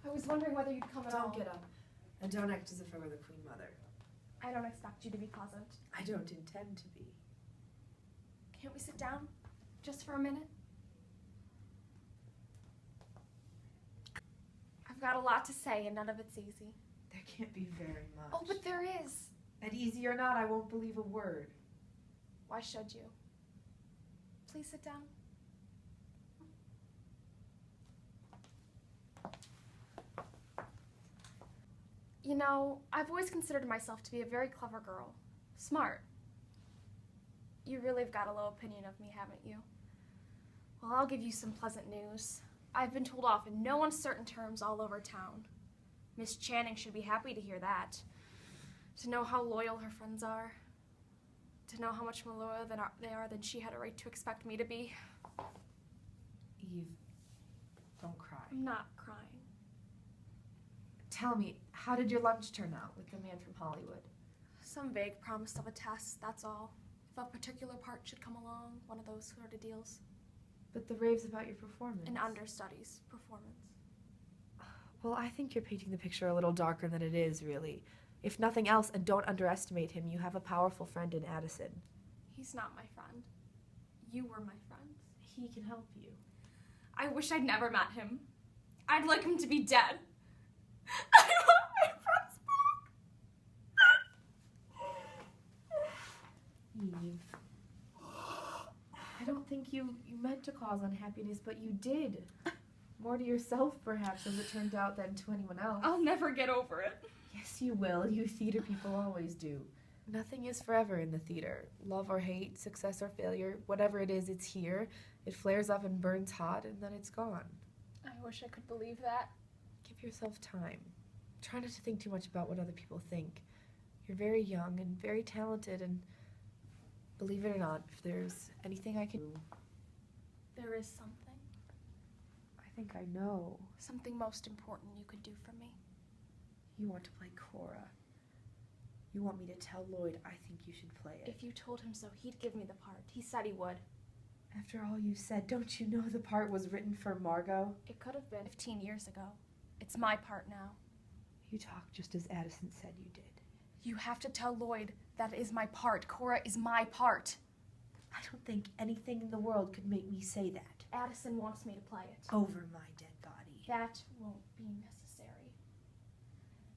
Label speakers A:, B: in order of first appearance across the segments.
A: I was wondering whether you'd come at all.
B: Don't get up. And don't act as if I were the Queen Mother.
A: I don't expect you to be pleasant.
B: I don't intend to be.
A: Can't we sit down? Just for a minute? I've got a lot to say and none of it's easy.
B: There can't be very much.
A: Oh, but there is.
B: And easy or not, I won't believe a word.
A: Why should you? Please sit down. You know, I've always considered myself to be a very clever girl. Smart. You really have got a low opinion of me, haven't you? Well, I'll give you some pleasant news. I've been told off in no uncertain terms all over town. Miss Channing should be happy to hear that. To know how loyal her friends are. To know how much more loyal they are than she had a right to expect me to be.
B: Eve, don't cry.
A: I'm not crying.
B: Tell me, how did your lunch turn out with the man from Hollywood?
A: Some vague promise of a test, that's all. If a particular part should come along, one of those sort of deals.
B: But the raves about your performance.
A: An understudy's performance.
B: Well, I think you're painting the picture a little darker than it is, really. If nothing else, and don't underestimate him, you have a powerful friend in Addison.
A: He's not my friend. You were my friend.
B: He can help you.
A: I wish I'd never met him. I'd like him to be dead. I want my friends back.
B: Eve. I don't think you meant to cause unhappiness, but you did. More to yourself, perhaps, as it turned out, than to anyone else.
A: I'll never get over it.
B: Yes, you will. You theater people always do. Nothing is forever in the theater. Love or hate, success or failure, whatever it is, it's here. It flares up and burns hot, and then it's gone.
A: I wish I could believe that.
B: Give yourself time. Try not to think too much about what other people think. You're very young and very talented, and believe it or not, if there's anything I can do...
A: There is something.
B: I think I know.
A: Something most important you could do for me.
B: You want to play Cora. You want me to tell Lloyd I think you should play it.
A: If you told him so, he'd give me the part. He said he would.
B: After all you said, don't you know the part was written for Margot?
A: It could have been 15 years ago. It's my part now.
B: You talk just as Addison said you did.
A: You have to tell Lloyd that is my part. Cora is my part.
B: I don't think anything in the world could make me say that.
A: Addison wants me to play it.
B: Over my dead body.
A: That won't be necessary.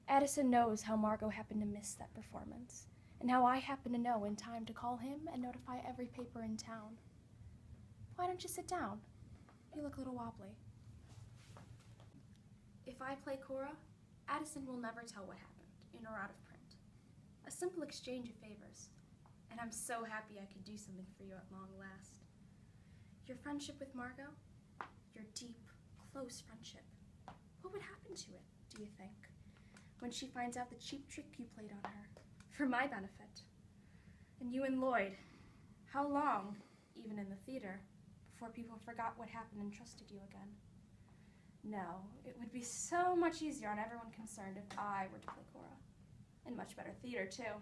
A: Addison knows how Margot happened to miss that performance, and how I happen to know in time to call him and notify every paper in town. Why don't you sit down? You look a little wobbly. If I play Cora, Addison will never tell what happened, in or out of print. A simple exchange of favors. And I'm so happy I could do something for you at long last. Your friendship with Margot, your deep, close friendship, what would happen to it, do you think, when she finds out the cheap trick you played on her, for my benefit? And you and Lloyd, how long, even in the theater, before people forgot what happened and trusted you again? No, it would be so much easier on everyone concerned if I were to play Cora. And much better theater, too.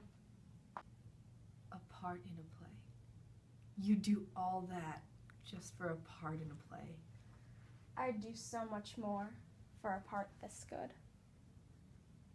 B: A part in a play. You do all that just for a part in a play.
A: I'd do so much more for a part this good.